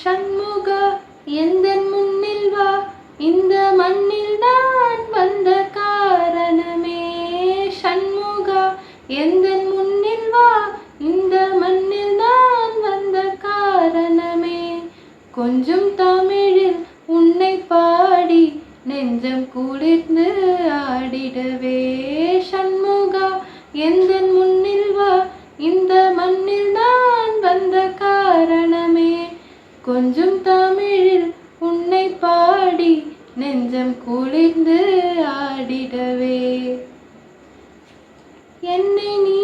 சண்முகா எந்தன் முன்னில் வா, இந்த மண்ணில் நான் வந்த காரணமே. சண்முகா எந்தன் முன்னில் வா, இந்த மண்ணில் நான் வந்த காரணமே. கொஞ்சம் தமிழில் உன்னை பாடி நெஞ்சம் குளிர்ந்து ஆடிடவே. சண்முகா எந்தன் முன்னில் வா, இந்த மண்ணில் நான் வந்த காரணமே. கொஞ்சம் தமிழில் உன்னை பாடி நெஞ்சம் குளிர்ந்து ஆடிடவே. என்னை நீ